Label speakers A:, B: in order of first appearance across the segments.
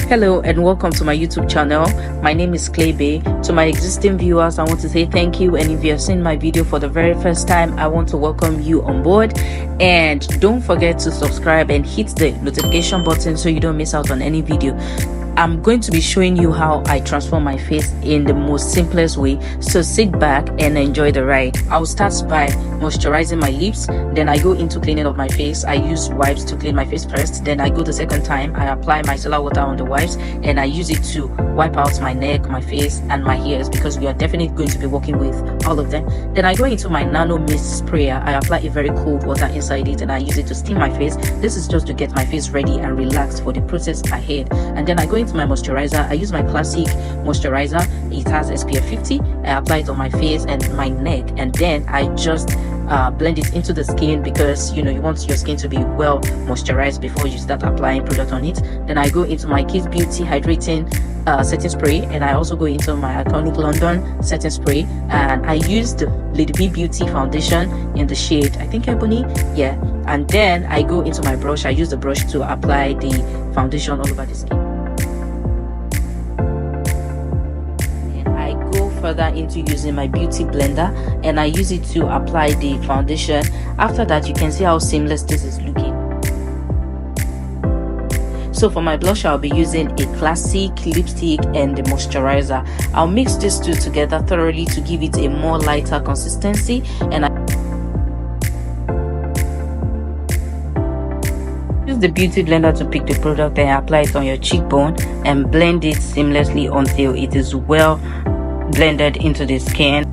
A: Hello and welcome to my YouTube channel. My name is Claybae. To my existing viewers, I want to say thank you, and if you have seen my video for the very first time, I want to welcome you on board. And don't forget to subscribe and hit the notification button so you don't miss out on any video. I'm going to be showing you how I transform my face in the most simplest way, so sit back and enjoy the ride. I'll start by moisturizing my lips, then I go into cleaning of my face. I use wipes to clean my face first, then I go the second time, I apply micellar water on the wipes and I use it to wipe out my neck, my face and my hairs, because we are definitely going to be working with all of them. Then I go into my nano mist sprayer. I apply a very cold water inside it and I use it to steam my face. This is just to get my face ready and relaxed for the process ahead. And then I go into my moisturizer. I use my classic moisturizer. It has SPF 50. I apply it on my face and my neck, and then I just blend it into the skin, because you want your skin to be well moisturized before you start applying product on it. Then I go into my Kiss Beauty hydrating setting spray, and I also go into my Iconic London setting spray, and I use the Lady B Beauty foundation in the shade, I think Ebony, yeah. And then I go into my brush. I use the brush to apply the foundation all over the skin. Further into using my beauty blender, and I use it to apply the foundation. After that, you can see how seamless this is looking. So for my blush, I'll be using a classic lipstick and the moisturizer. I'll mix these two together thoroughly to give it a more lighter consistency, and I use the beauty blender to pick the product and apply it on your cheekbone and blend it seamlessly until it is well blended into the skin.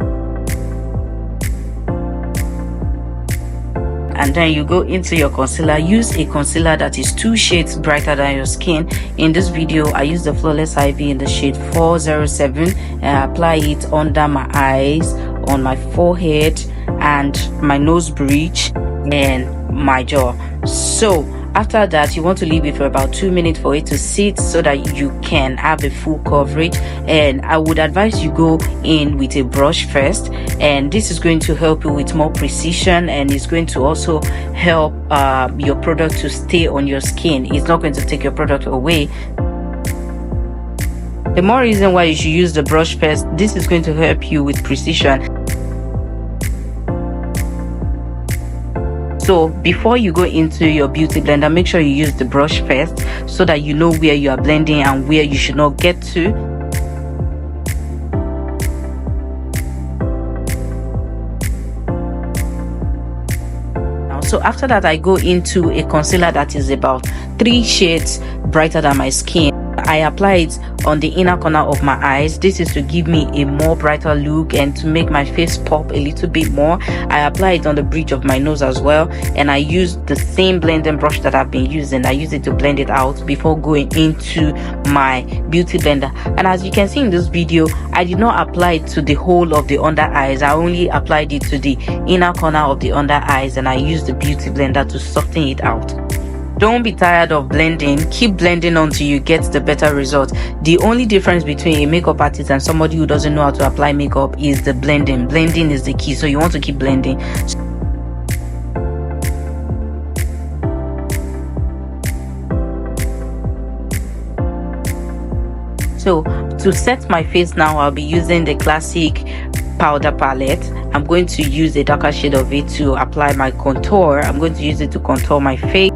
A: And then you go into your concealer. Use a concealer that is 2 shades brighter than your skin. In this video, I use the Flawless Ivy in the shade 407 and I apply it under my eyes, on my forehead and my nose bridge and my jaw. So after that, you want to leave it for about 2 minutes for it to sit so that you can have a full coverage. And I would advise you go in with a brush first, and this is going to help you with more precision, and it's going to also help your product to stay on your skin. It's not going to take your product away. The more reason why you should use the brush first, this is going to help you with precision. So before you go into your beauty blender, make sure you use the brush first so that you know where you are blending and where you should not get to. So after that, I go into a concealer that is about 3 shades brighter than my skin. I apply it on the inner corner of my eyes. This is to give me a more brighter look and to make my face pop a little bit more. I apply it on the bridge of my nose as well, and I use the same blending brush that I've been using. I use it to blend it out before going into my beauty blender. And as you can see in this video, I did not apply it to the whole of the under eyes. I only applied it to the inner corner of the under eyes, and I used the beauty blender to soften it out. Don't be tired of blending. Keep blending until you get the better result. The only difference between a makeup artist and somebody who doesn't know how to apply makeup is the blending. Blending is the key, so you want to keep blending. So to set my face now, I'll be using the classic powder palette. I'm going to use a darker shade of it to apply my contour. I'm going to use it to contour my face.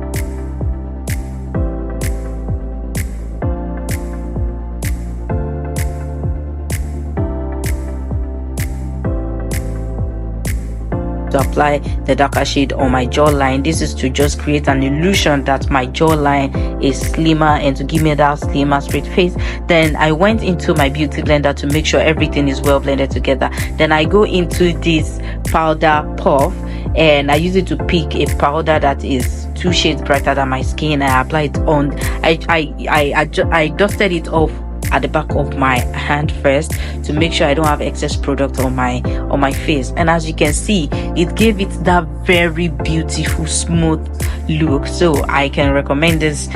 A: To apply the darker shade on my jawline. This is to just create an illusion that my jawline is slimmer and to give me that slimmer straight face. Then I went into my beauty blender to make sure everything is well blended together. Then I go into this powder puff and I use it to pick a powder that is 2 shades brighter than my skin. I apply it on. I dusted it off at the back of my hand first to make sure I don't have excess product on my face. And as you can see, it gave it that very beautiful smooth look. So I can recommend this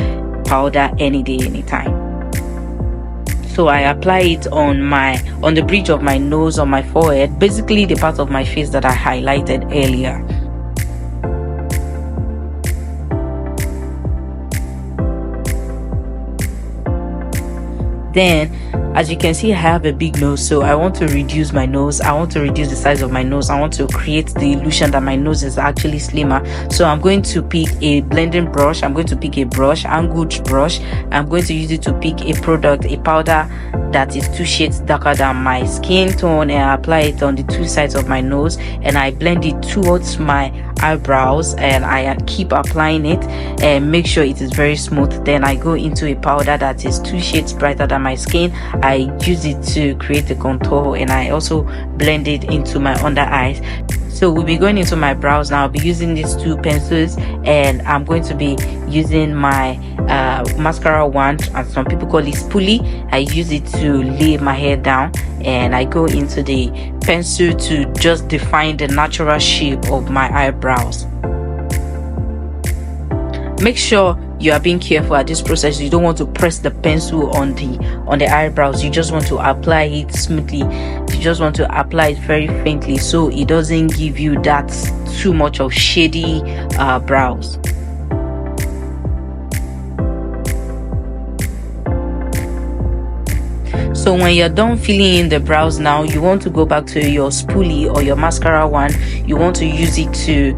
A: powder any day, anytime. So I apply it on the bridge of my nose, on my forehead, basically the part of my face that I highlighted earlier. Then as you can see, I have a big nose, so I want to reduce my nose. I want to reduce the size of my nose. I want to create the illusion that my nose is actually slimmer. So I'm going to pick a blending brush. I'm going to pick a brush, angled brush. I'm going to use it to pick a product, a powder that is 2 shades darker than my skin tone, and I apply it on the 2 sides of my nose, and I blend it towards my eyebrows, and I keep applying it and make sure it is very smooth. Then I go into a powder that is 2 shades brighter than my skin. I use it to create a contour, and I also blend it into my under eyes. So we'll be going into my brows now. I'll be using these 2 pencils, and I'm going to be using my mascara wand, and some people call it spoolie. I use it to lay my hair down, and I go into the pencil to just define the natural shape of my eyebrows. Make sure you are being careful at this process. You don't want to press the pencil on the eyebrows. You just want to apply it smoothly. You just want to apply it very faintly, so it doesn't give you that too much of shady brows. So when you're done filling in the brows now, you want to go back to your spoolie or your mascara wand. You want to use it to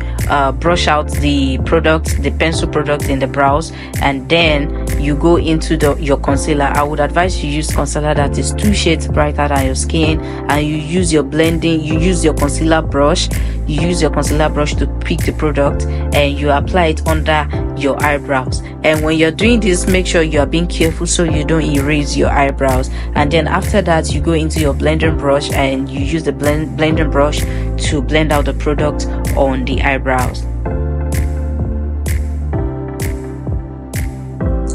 A: brush out the product, the pencil product in the brows, and then you go into your concealer. I would advise you use concealer that is 2 shades brighter than your skin, and you use your blending, you use your concealer brush. You use your concealer brush to pick the product, and you apply it under your eyebrows. And when you're doing this, make sure you are being careful so you don't erase your eyebrows. And then after that, you go into your blending brush, and you use the blending brush to blend out the product on the eyebrows.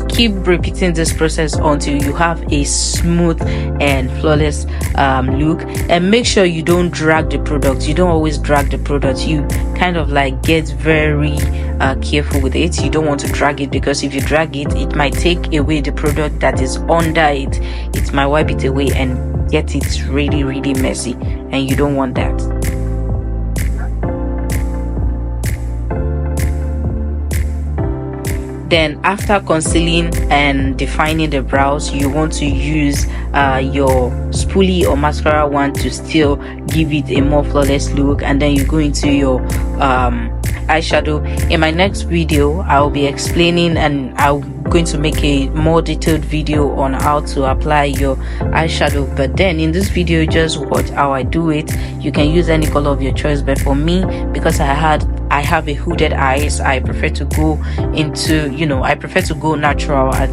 A: Keep repeating this process until you have a smooth and flawless look. And make sure you don't drag the product. You don't always drag the product. You kind of like get very careful with it. You don't want to drag it, because if you drag it, it might take away the product that is under it. It might wipe it away and get it really messy, and you don't want that. Then after concealing and defining the brows, you want to use your spoolie or mascara wand to still give it a more flawless look. And then you go into your eyeshadow. In my next video, I'll be explaining, and I'm going to make a more detailed video on how to apply your eyeshadow. But then in this video, just watch how I do it. You can use any color of your choice, but for me, because I have a hooded eyes, I prefer to go into, I prefer to go natural. I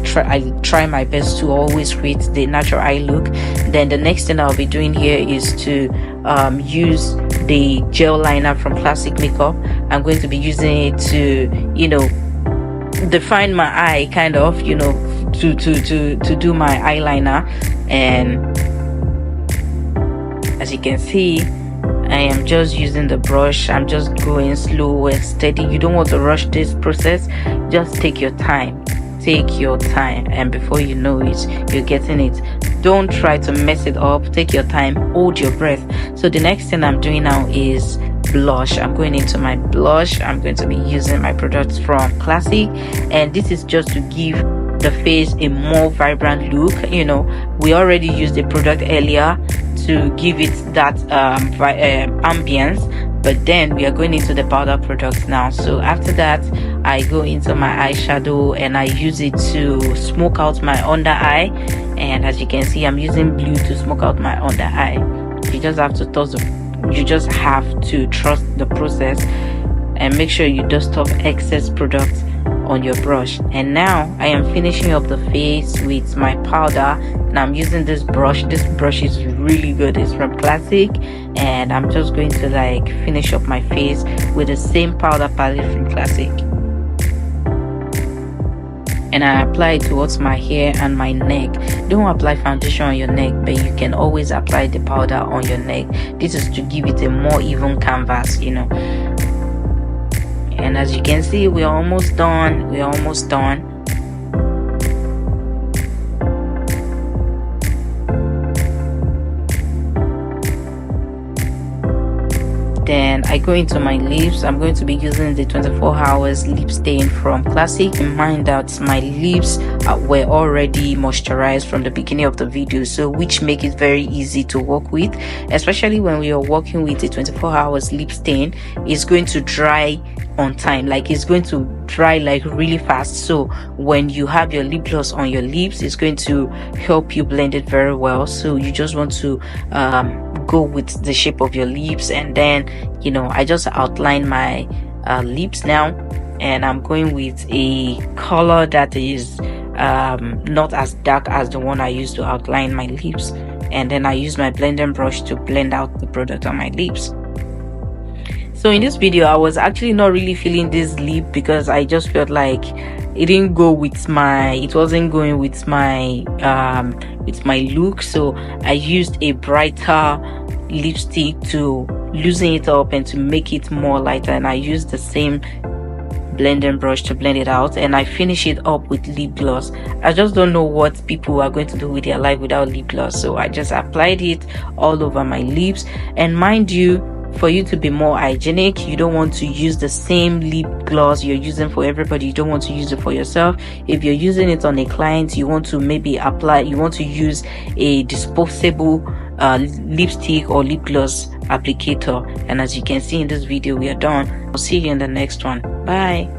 A: try my best to always create the natural eye look. Then the next thing I'll be doing here is to use the gel liner from Classic Makeup. I'm going to be using it to, define my eye, kind of, to do my eyeliner. And as you can see, I am just using the brush. I'm just going slow and steady. You don't want to rush this process. Just take your time. Take your time, and before you know it, you're getting it. Don't try to mess it up. Take your time. Hold your breath. So the next thing I'm doing now is blush. I'm going into my blush. I'm going to be using my products from Classic, and this is just to give the face a more vibrant look. We already used the product earlier to give it that ambience, but then we are going into the powder products now. So after that, I go into my eyeshadow, and I use it to smoke out my under eye. And as you can see, I'm using blue to smoke out my under eye. You just have to trust the process, and make sure you dust off excess product on your brush. And now I am finishing up the face with my powder, and I'm using this brush. This brush is really good. It's from Classic, and I'm just going to finish up my face with the same powder palette from Classic. And I apply it towards my hair and my neck. Don't apply foundation on your neck, but you can always apply the powder on your neck. This is to give it a more even canvas, And as you can see, we're almost done. Then I go into my lips. I'm going to be using the 24 hours lip stain from Classic. In mind that my lips were already moisturized from the beginning of the video, so which make it very easy to work with, especially when we are working with a 24 hours lip stain. It's going to dry on time, like it's going to dry like really fast. So when you have your lip gloss on your lips, it's going to help you blend it very well. So you just want to go with the shape of your lips, and then I just outline my lips now, and I'm going with a color that is not as dark as the one I used to outline my lips, and then I use my blending brush to blend out the product on my lips. So in this video, I was actually not really feeling this lip because I just felt like it wasn't going with my look. So I used a brighter lipstick to loosen it up and to make it more lighter, and I used the same blending brush to blend it out, and I finish it up with lip gloss. I just don't know what people are going to do with their life without lip gloss, so I just applied it all over my lips. And mind you, for you to be more hygienic, you don't want to use the same lip gloss you're using for everybody. You don't want to use it for yourself. If you're using it on a client, you want to use a disposable lipstick or lip gloss applicator. And as you can see in this video, we are done. I'll see you in the next one. Bye.